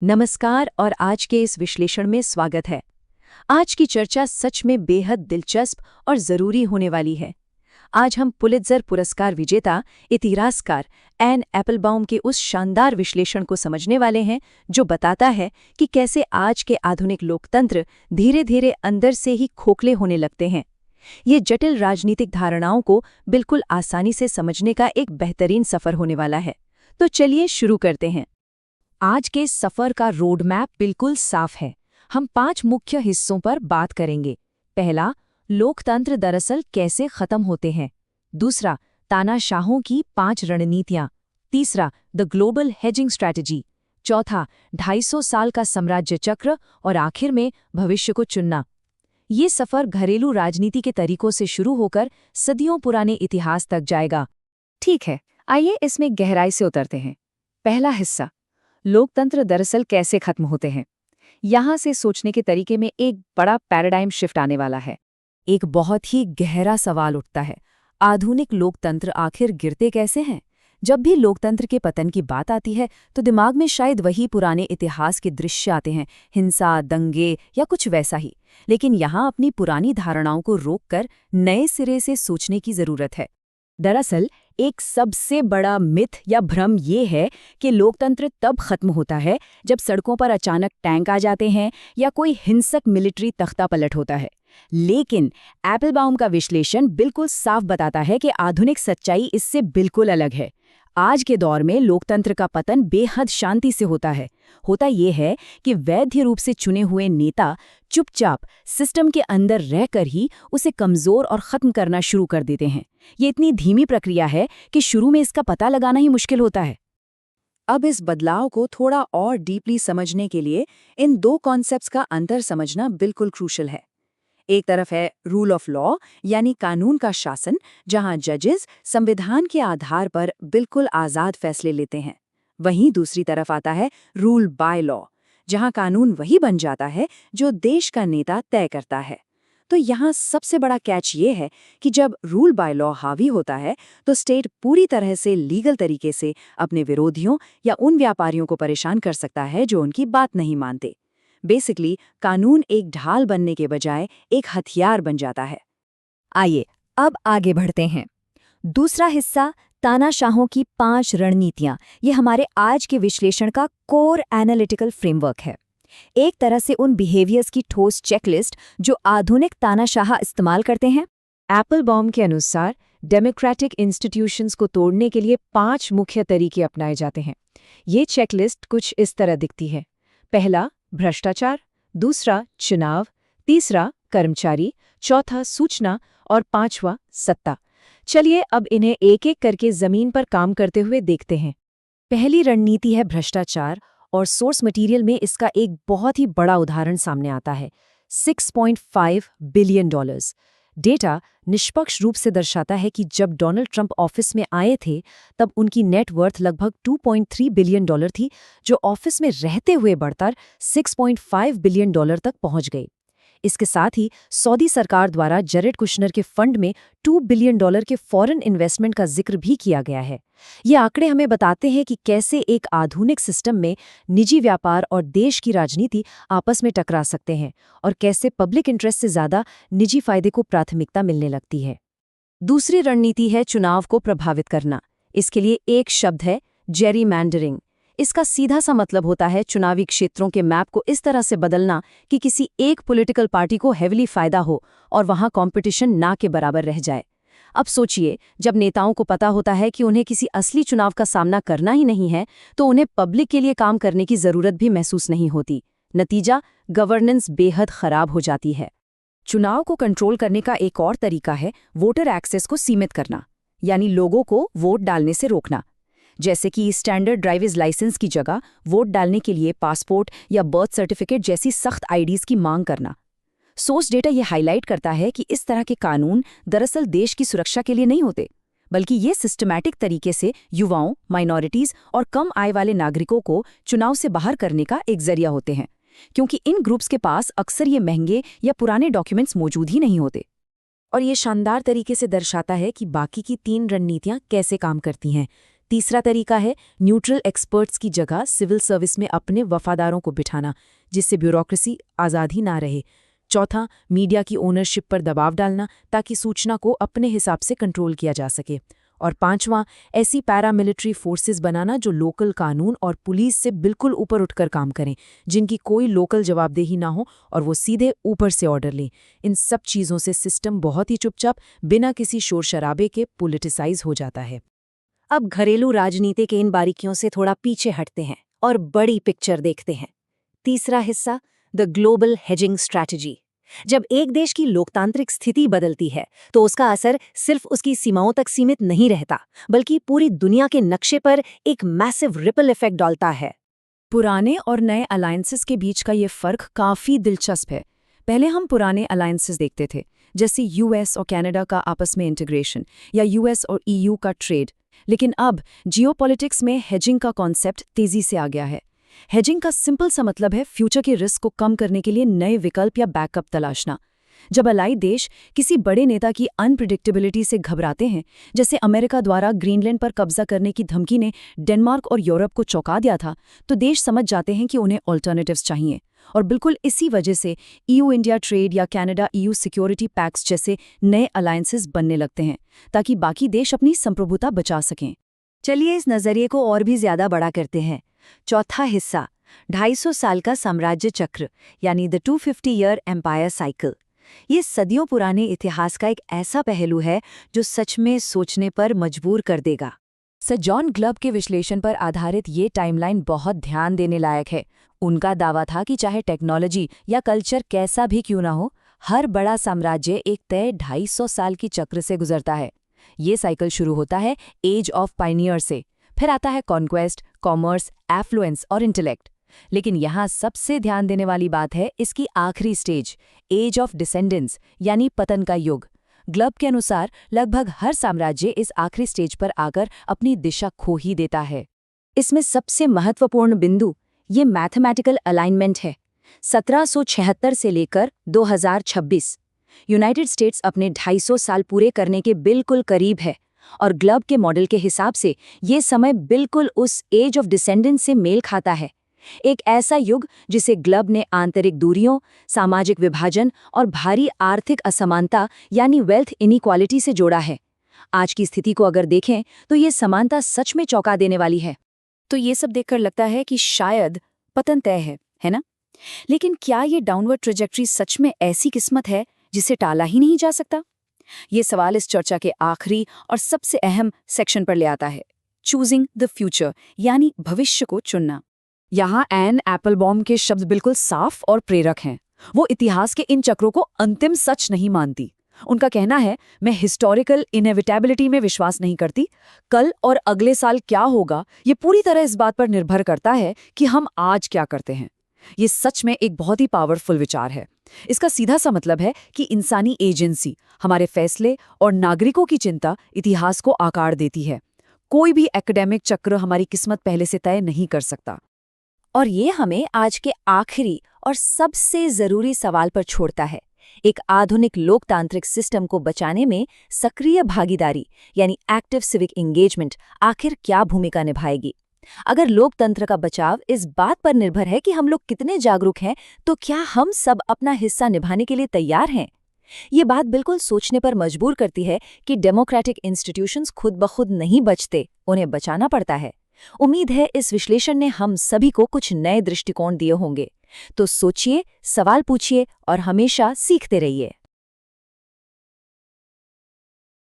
नमस्कार और आज के इस विश्लेषण में स्वागत है। आज की चर्चा सच में बेहद दिलचस्प और ज़रूरी होने वाली है। आज हम पुलित्ज़र पुरस्कार विजेता इतिहासकार एन एप्पलबाउम के उस शानदार विश्लेषण को समझने वाले हैं जो बताता है कि कैसे आज के आधुनिक लोकतंत्र धीरे धीरे अंदर से ही खोखले होने लगते हैं। ये जटिल राजनीतिक धारणाओं को बिल्कुल आसानी से समझने का एक बेहतरीन सफ़र होने वाला है। तो चलिए शुरू करते हैं। आज के सफ़र का रोड मैप बिल्कुल साफ है। हम 5 मुख्य हिस्सों पर बात करेंगे। पहला, लोकतंत्र दरअसल कैसे खत्म होते हैं। दूसरा, तानाशाहों की 5 रणनीतियां। तीसरा, द ग्लोबल हेजिंग स्ट्रैटेजी। चौथा, 250 साल का साम्राज्य चक्र। और आखिर में भविष्य को चुनना। ये सफ़र घरेलू राजनीति के तरीकों से शुरू होकर सदियों पुराने इतिहास तक जाएगा। ठीक है, आइए इसमें गहराई से उतरते हैं। पहला हिस्सा, लोकतंत्र दरअसल कैसे खत्म होते हैं। यहाँ से सोचने के तरीके में एक बड़ा पैराडाइम शिफ्ट आने वाला है। एक बहुत ही गहरा सवाल उठता है, आधुनिक लोकतंत्र आखिर गिरते कैसे हैं। जब भी लोकतंत्र के पतन की बात आती है तो दिमाग में शायद वही पुराने इतिहास के दृश्य आते हैं, हिंसा, दंगे या कुछ वैसा ही। लेकिन यहाँ अपनी पुरानी धारणाओं को रोककर नए सिरे से सोचने की जरूरत है। दरअसल एक सबसे बड़ा मिथ या भ्रम ये है कि लोकतंत्र तब खत्म होता है जब सड़कों पर अचानक टैंक आ जाते हैं या कोई हिंसक मिलिट्री तख्तापलट होता है। लेकिन एप्पलबाउम का विश्लेषण बिल्कुल साफ बताता है कि आधुनिक सच्चाई इससे बिल्कुल अलग है। आज के दौर में लोकतंत्र का पतन बेहद शांति से होता है। होता यह है कि वैध रूप से चुने हुए नेता चुपचाप सिस्टम के अंदर रहकर ही उसे कमजोर और खत्म करना शुरू कर देते हैं। ये इतनी धीमी प्रक्रिया है कि शुरू में इसका पता लगाना ही मुश्किल होता है। अब इस बदलाव को थोड़ा और डीपली समझने के लिए इन 2 कॉन्सेप्ट्स का अंतर समझना बिल्कुल क्रूशल है। एक तरफ है रूल ऑफ लॉ यानी कानून का शासन, जहां जजेस संविधान के आधार पर बिल्कुल आज़ाद फैसले लेते हैं। वहीं दूसरी तरफ आता है रूल बाय लॉ, जहां कानून वही बन जाता है जो देश का नेता तय करता है। तो यहाँ सबसे बड़ा कैच ये है कि जब रूल बाय लॉ हावी होता है तो स्टेट पूरी तरह से लीगल तरीके से अपने विरोधियों या उन व्यापारियों को परेशान कर सकता है जो उनकी बात नहीं मानते। बेसिकली कानून एक ढाल बनने के बजाय एक हथियार बन जाता है। आइए अब आगे बढ़ते हैं। दूसरा हिस्सा, तानाशाहों की 5 रणनीतियां। ये हमारे आज के विश्लेषण का कोर एनालिटिकल फ्रेमवर्क है। एक तरह से उन बिहेवियर्स की ठोस चेकलिस्ट जो आधुनिक तानाशाह इस्तेमाल करते हैं। एप्पलबाउम के अनुसार डेमोक्रेटिक इंस्टीट्यूशंस को तोड़ने के लिए 5 मुख्य तरीके अपनाए जाते हैं। ये चेकलिस्ट कुछ इस तरह दिखती है। पहला, भ्रष्टाचार। दूसरा, चुनाव। तीसरा, कर्मचारी। चौथा, सूचना। और 5वां, सत्ता। चलिए अब इन्हें एक एक करके जमीन पर काम करते हुए देखते हैं। पहली रणनीति है भ्रष्टाचार, और सोर्स मटेरियल में इसका एक बहुत ही बड़ा उदाहरण सामने आता है। $6.5 बिलियन। डेटा निष्पक्ष रूप से दर्शाता है कि जब डोनाल्ड ट्रंप ऑफिस में आए थे तब उनकी नेट वर्थ लगभग $2.3 बिलियन थी, जो ऑफिस में रहते हुए बढ़कर $6.5 बिलियन तक पहुंच गई। इसके साथ ही सऊदी सरकार द्वारा जरेड कुशनर के फंड में $2 बिलियन के फॉरेन इन्वेस्टमेंट का जिक्र भी किया गया है। ये आंकड़े हमें बताते हैं कि कैसे एक आधुनिक सिस्टम में निजी व्यापार और देश की राजनीति आपस में टकरा सकते हैं और कैसे पब्लिक इंटरेस्ट से ज़्यादा निजी फायदे को प्राथमिकता मिलने लगती है। दूसरी रणनीति है चुनाव को प्रभावित करना। इसके लिए एक शब्द है, जेरीमैंडरिंग। इसका सीधा सा मतलब होता है चुनावी क्षेत्रों के मैप को इस तरह से बदलना कि किसी एक पॉलिटिकल पार्टी को हेविली फायदा हो और वहां कंपटीशन ना के बराबर रह जाए। अब सोचिए, जब नेताओं को पता होता है कि उन्हें किसी असली चुनाव का सामना करना ही नहीं है तो उन्हें पब्लिक के लिए काम करने की जरूरत भी महसूस नहीं होती। नतीजा, गवर्नेंस बेहद खराब हो जाती है। चुनाव को कंट्रोल करने का एक और तरीका है वोटर एक्सेस को सीमित करना, यानी लोगों को वोट डालने से रोकना। जैसे कि स्टैंडर्ड ड्राइविंग लाइसेंस की जगह वोट डालने के लिए पासपोर्ट या बर्थ सर्टिफिकेट जैसी सख्त आईडीज की मांग करना। सोर्स डेटा ये हाईलाइट करता है कि इस तरह के कानून दरअसल देश की सुरक्षा के लिए नहीं होते, बल्कि ये सिस्टमैटिक तरीके से युवाओं, माइनॉरिटीज और कम आय वाले नागरिकों को चुनाव से बाहर करने का एक जरिया होते हैं, क्योंकि इन ग्रुप्स के पास अक्सर ये महंगे या पुराने डॉक्यूमेंट्स मौजूद ही नहीं होते। और ये शानदार तरीके से दर्शाता है कि बाकी की 3 रणनीतियां कैसे काम करती हैं। तीसरा तरीका है न्यूट्रल एक्सपर्ट्स की जगह सिविल सर्विस में अपने वफादारों को बिठाना, जिससे ब्यूरोक्रेसी आज़ादी ना रहे। चौथा, मीडिया की ओनरशिप पर दबाव डालना ताकि सूचना को अपने हिसाब से कंट्रोल किया जा सके। और पांचवां, ऐसी पैरामिलिट्री फोर्सेस बनाना जो लोकल कानून और पुलिस से बिल्कुल ऊपर उठकर काम करें, जिनकी कोई लोकल जवाबदेही ना हो और वो सीधे ऊपर से ऑर्डर लें। इन सब चीज़ों से सिस्टम बहुत ही चुपचाप, बिना किसी शोर शराबे के पॉलिटिसाइज हो जाता है। अब घरेलू राजनीति के इन बारीकियों से थोड़ा पीछे हटते हैं और बड़ी पिक्चर देखते हैं। तीसरा हिस्सा, द ग्लोबल हेजिंग स्ट्रैटेजी। जब एक देश की लोकतांत्रिक स्थिति बदलती है तो उसका असर सिर्फ उसकी सीमाओं तक सीमित नहीं रहता, बल्कि पूरी दुनिया के नक्शे पर एक मैसिव रिपल इफेक्ट डालता है। पुराने और नए अलायंसेस के बीच का ये फर्क काफ़ी दिलचस्प है। पहले हम पुराने अलायंसेस देखते थे, जैसे यूएस और कनाडा का आपस में इंटीग्रेशन या यूएस और ईयू का ट्रेड। लेकिन अब जियोपॉलिटिक्स में हेजिंग का कॉन्सेप्ट तेजी से आ गया है। हेजिंग का सिंपल सा मतलब है फ्यूचर के रिस्क को कम करने के लिए नए विकल्प या बैकअप तलाशना। जब अलाई देश किसी बड़े नेता की अनप्रिडिक्टेबिलिटी से घबराते हैं, जैसे अमेरिका द्वारा ग्रीनलैंड पर कब्जा करने की धमकी ने डेनमार्क और यूरोप को चौंका दिया था, तो देश समझ जाते हैं कि उन्हें ऑल्टरनेटिव्स चाहिए। और बिल्कुल इसी वजह से ईयू इंडिया ट्रेड या कनाडा ईयू सिक्योरिटी पैक्ट्स जैसे नए अलायंसेस बनने लगते हैं, ताकि बाकी देश अपनी संप्रभुता बचा सकें। चलिए इस नज़रिए को और भी ज़्यादा बड़ा करते हैं। चौथा हिस्सा, 250 साल का साम्राज्य चक्र, यानी द 250 ईयर एम्पायर साइकिल। ये सदियों पुराने इतिहास का एक ऐसा पहलू है जो सच में सोचने पर मजबूर कर देगा। सर जॉन ग्लब के विश्लेषण पर आधारित ये टाइमलाइन बहुत ध्यान देने लायक है। उनका दावा था कि चाहे टेक्नोलॉजी या कल्चर कैसा भी क्यों ना हो, हर बड़ा साम्राज्य एक तय 250 साल की चक्र से गुजरता है। ये साइकिल शुरू होता है एज ऑफ पायनियर से, फिर आता है कॉन्क्वेस्ट, कॉमर्स, एफ्लुएंस और इंटेलेक्ट। लेकिन यहाँ सबसे ध्यान देने वाली बात है इसकी आखिरी स्टेज, एज ऑफ डिसेंडेंस, यानी पतन का युग। ग्लब के अनुसार लगभग हर साम्राज्य इस आखिरी स्टेज पर आकर अपनी दिशा खो ही देता है। इसमें सबसे महत्वपूर्ण बिंदु ये मैथमेटिकल अलाइनमेंट है। 1776 से लेकर 2026 यूनाइटेड स्टेट्स अपने 250 साल पूरे करने के बिल्कुल करीब है, और ग्लब के मॉडल के हिसाब से ये समय बिल्कुल उस एज ऑफ डिसेंडेंस से मेल खाता है। एक ऐसा युग जिसे ग्लब ने आंतरिक दूरियों, सामाजिक विभाजन और भारी आर्थिक असमानता यानी वेल्थ इनइक्वालिटी से जोड़ा है। आज की स्थिति को अगर देखें तो ये समानता सच में चौंका देने वाली है। तो ये सब देखकर लगता है कि शायद पतन तय है ना? लेकिन क्या ये डाउनवर्ड ट्रेजेक्टरी सच में ऐसी किस्मत है जिसे टाला ही नहीं जा सकता? ये सवाल इस चर्चा के आखिरी और सबसे अहम सेक्शन पर ले आता है, चूजिंग द फ्यूचर, यानी भविष्य को चुनना। यहाँ एन एप्पलबॉम के शब्द बिल्कुल साफ और प्रेरक हैं। वो इतिहास के इन चक्रों को अंतिम सच नहीं मानती। उनका कहना है, मैं हिस्टोरिकल इनएविटेबिलिटी में विश्वास नहीं करती। कल और अगले साल क्या होगा ये पूरी तरह इस बात पर निर्भर करता है कि हम आज क्या करते हैं। ये सच में एक बहुत ही पावरफुल विचार है। इसका सीधा सा मतलब है कि इंसानी एजेंसी, हमारे फैसले और नागरिकों की चिंता इतिहास को आकार देती है। कोई भी एकेडमिक चक्र हमारी किस्मत पहले से तय नहीं कर सकता। और ये हमें आज के आखिरी और सबसे जरूरी सवाल पर छोड़ता है, एक आधुनिक लोकतांत्रिक सिस्टम को बचाने में सक्रिय भागीदारी यानी एक्टिव सिविक एंगेजमेंट आखिर क्या भूमिका निभाएगी। अगर लोकतंत्र का बचाव इस बात पर निर्भर है कि हम लोग कितने जागरूक हैं, तो क्या हम सब अपना हिस्सा निभाने के लिए तैयार हैं? ये बात बिल्कुल सोचने पर मजबूर करती है कि डेमोक्रेटिक इंस्टीट्यूशंस खुद ब खुद नहीं बचते, उन्हें बचाना पड़ता है। उम्मीद है इस विश्लेषण ने हम सभी को कुछ नए दृष्टिकोण दिए होंगे। तो सोचिए, सवाल पूछिए और हमेशा सीखते रहिए।